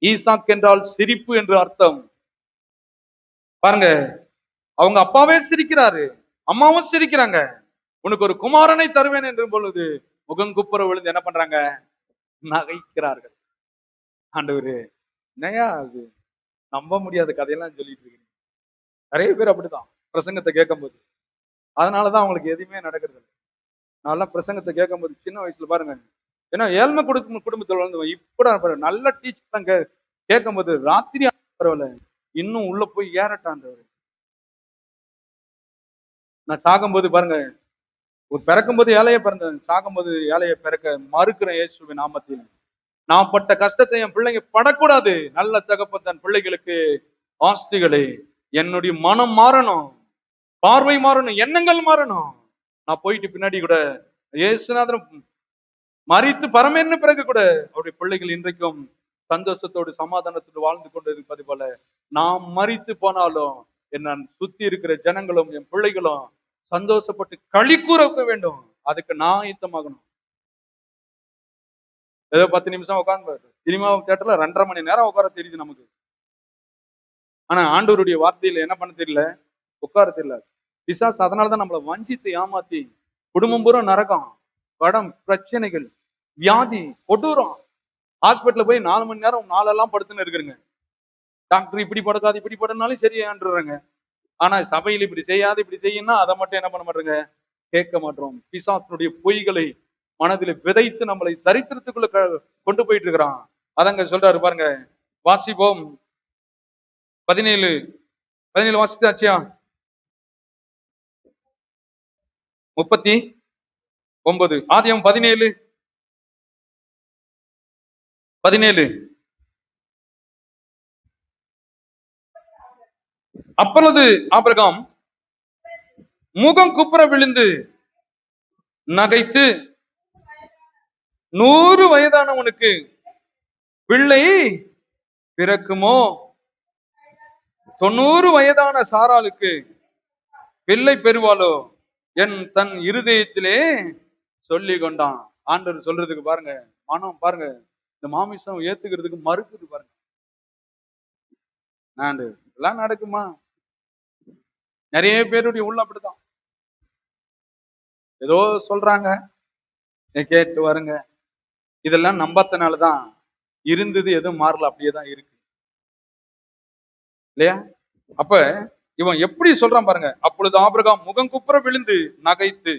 ஈசாக் என்றால் சிரிப்பு என்று அர்த்தம். பாருங்க, அவங்க அப்பாவே சிரிக்கிறாரு, அம்மாவும் சிரிக்கிறாங்க. உனக்கு ஒரு குமாரனை தருவேன் என்று பொழுது முகங்குப்புற விழுந்து என்ன பண்றாங்க? நகைக்கிறார்கள். ஆண்டவரு, என்னையா அது? நம்ப முடியாத கதையெல்லாம் சொல்லிட்டு இருக்கீங்க. நிறைய பேர் அப்படித்தான் பிரசங்கத்தை கேட்கும் போது. அதனாலதான் அவங்களுக்கு எதுவுமே நடக்கிறது இல்லை. நான் பிரசங்கத்தை கேட்கும் போது சின்ன வயசுல பாருங்க, ஏன்னா ஏழ்மை குடும்பத்தில் வந்து இப்ப நல்ல டீச்சர் தான் கேட்கும் போது ராத்திரி பரவாயில்ல, இன்னும் உள்ள போய் ஏறட்டான்றவர். நான் சாகும்போது பாருங்க, ஒரு பிறக்கும் போது ஏழைய பிறந்தேன், சாகும்போது ஏழைய பிறக்க மறுக்கிறேன் இயேசுவின் நாமத்தில். நான் பட்ட கஷ்டத்தை என் பிள்ளைங்க படக்கூடாது. நல்ல தகப்பன் தன் பிள்ளைகளுக்கு ஆஸ்திகளை. என்னுடைய மனம் மாறணும், பார்வை மாறணும், எண்ணங்கள் மாறணும். நான் போயிட்டு பின்னாடி கூட இயேசுநாதன் மறித்து பரமேறின பிறகு கூட அவருடைய பிள்ளைகள் இன்றைக்கும் சந்தோஷத்தோடு சமாதானத்தோடு வாழ்ந்து கொண்டு இருப்பது போல, நாம் மறித்து போனாலும் என்ன சுத்தி இருக்கிற ஜனங்களும் என் பிள்ளைகளும் சந்தோஷப்பட்டு களி கூற வேண்டும். அதுக்கு நான் ஆயத்தமாகணும். ஏதோ 10 நிமிஷம் உட்கார்ந்து சினிமா தியேட்டர்ல 2.5 மணி நேரம் உட்கார தெரியுது நமக்கு. ஆனா ஆண்டவருடைய வார்த்தையில என்ன பண்ண தெரியல, உட்கார தெரியல. பிசாசு அதனாலதான் நம்மளை வஞ்சித்து ஏமாத்தி குடும்பம் பூரா நரகம், கடன், பிரச்சனைகள், வியாதி, கொடூரம். ஹாஸ்பிட்டல்ல போய் 4 மணி நேரம் நாளெல்லாம் படுத்துன்னு இருக்கிறேங்க. டாக்டர் இப்படி படுக்காது இப்படி படுனாலும் சரியான்றாங்க. ஆனா சபையில் இப்படி செய்யாது இப்படி செய்யணும்னா அதை மட்டும் என்ன பண்ண மாட்டோங்க, கேட்க மாட்டோம். பிசாசனுடைய பொய்களை மனதில் விதைத்து நம்மளை தரித்திரத்துக்குள்ள கொண்டு போயிட்டு இருக்கிறான். அதங்க சொல்றாரு பாருங்க, வாசிப்போம். 17 வாசித்தாச்சியா? 39 ஆதியாகமம் 17. அப்பொழுது ஆபிரகாம் முகம் குப்புற விழுந்து நகைத்து 100 வயதானவனுக்கு பிள்ளை பிறக்குமோ, 90 வயதான சாராளுக்கு பிள்ளை பெறுவாளோ என் தன் இருதயத்திலே சொல்லி கொண்டான். ஆண்டவர் சொல்றதுக்கு பாருங்க, மனம் பாருங்க, இந்த மாமிசம் ஏத்துக்கிறதுக்கு மறுக்குது பாருங்க. எல்லாம் நடக்குமா? நிறைய பேருடைய உள்ள அப்படித்தான். ஏதோ சொல்றாங்க, கேட்டு வருங்க. இதெல்லாம் நம்பத்தினாலதான் இருந்தது எதுவும் மாறல, அப்படியேதான் இருக்கு இல்லையா? அப்ப இவன் எப்படி சொல்றான் பாருங்க. அப்பொழுது ஆபிரகாம் முகம் குப்புற விழுந்து நகைத்து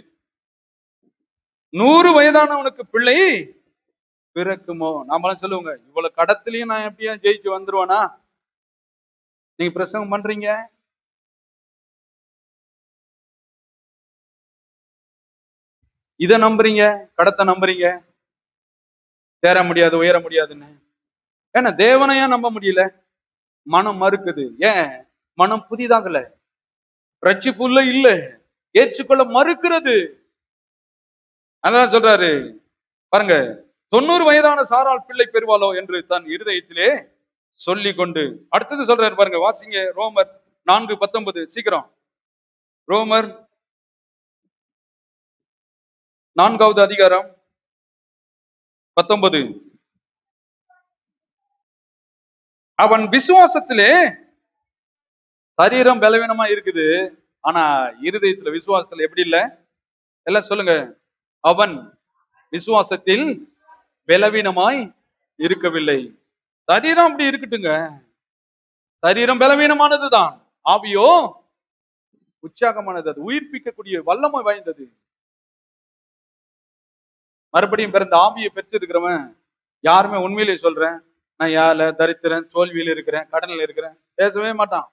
100 வயதானவனுக்கு பிள்ளை பிறக்குமோ. நாமெல்லாம் சொல்லுவோங்க, இவ்வளவு கடத்திலையும் நான் எப்படியா ஜெயிச்சு வந்துருவானா? நீங்க பிரசங்கம் பண்றீங்க, இத நம்புறீங்க, கடத்தை நம்புறீங்க, தேர முடியாது உயர முடியாதுன்னு. ஏன்னா தேவனையா நம்ப முடியல, மனம் மறுக்குது. ஏன்? மனம் புதிதாகல, ரட்சிப்புள்ள இல்ல, ஏற்றுக்கொள்ள மறுக்கிறது. அதான் சொல்றாரு பாருங்க, 90 வயதான சாரால் பிள்ளை பெறுவாளோ என்று தன் இருதயத்திலே சொல்லி கொண்டு. அடுத்தது சொல்றாரு பாருங்க, வாசிங்க ரோமர் 4:19 சீக்கிரம். ரோமர் 4வது அதிகாரம் 19. அவன் விசுவாசத்திலே, சரீரம் பலவீனமா இருக்குது, ஆனா இருதயத்துல விசுவாசத்துல எப்படி இல்ல? எல்லாம் சொல்லுங்க. அவன் விசுவாசத்தில் பலவீனமாய் இருக்கவில்லை. சரீரம் அப்படி இருக்கட்டுங்க, சரீரம் பலவீனமானதுதான், ஆவியோ உற்சாகமானது, அது உயிர்ப்பிக்கக்கூடிய வல்லமை வாய்ந்தது. மறுபடியும் பிறந்த ஆவியை பெற்றிருக்கிறவன் யாருமே, உண்மையிலேயே சொல்றேன், நான் ஏழை, தரித்திரன், தோல்வியில் இருக்கிறேன், கடனில் இருக்கிறேன் பேசவே மாட்டான்.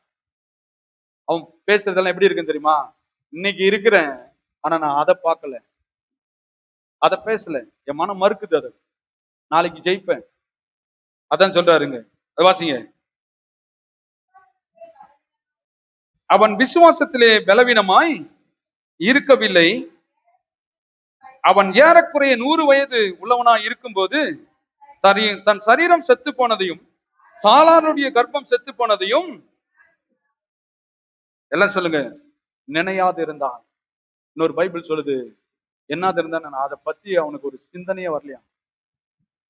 அவன் பேசுறதெல்லாம் எப்படி இருக்குன்னு தெரியுமா? இன்னைக்கு இருக்கிறேன், ஆனா நான் அதை பார்க்கல, அதை பேசல, என் மனம் மறுக்குது, அதை நாளைக்கு ஜெயிப்பேன். அதான் சொல்றாருங்க, வாசிங்க. அவன் விசுவாசத்திலே பலவீனமாய் இருக்கவில்லை. அவன் ஏறக்குறைய 100 வயது உள்ளவனாய் இருக்கும்போது தன் சரீரம் செத்து போனதையும் சாலானுடைய கர்ப்பம் செத்து போனதையும் எல்லாம் சொல்லுங்க நினையாது இருந்தான். இன்னொரு பைபிள் சொல்லுது, என்னது இருந்தா நான் அதை பத்தி அவனுக்கு ஒரு சிந்தனையே வரலையா.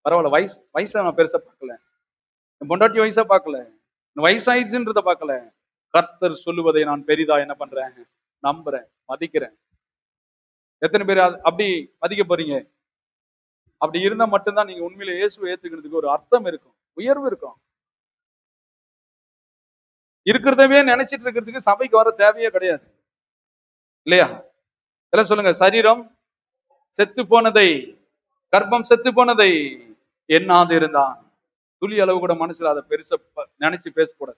பரவாயில்ல, வயசை நான் பெருசா பார்க்கல, என் பொண்டாட்டி வயசா பார்க்கல, வயசாயிடுச்சுன்றத பார்க்கல. கர்த்தர் சொல்லுவதை நான் பெரிதா என்ன பண்றேன், நம்புறேன், மதிக்கிறேன். எத்தனை பேர் அப்படி மதிக்க போறீங்க? அப்படி இருந்தா மட்டும்தான் நீங்க உண்மையில இயேசுவை ஏத்துக்கிறதுக்கு ஒரு அர்த்தம் இருக்கும், உயர்வு இருக்கும். இருக்கிறதவே நினைச்சிட்டு இருக்கிறதுக்கு சபைக்கு வர தேவையே கிடையாது, இல்லையா? எல்லாம் சொல்லுங்க. சரீரம் செத்து போனதை, கர்ப்பம் செத்து போனதை எண்ணாது இருந்தான். துளி அளவு கூட மனசுல அதை பெருசா நினைச்சு பேசக்கூடாது.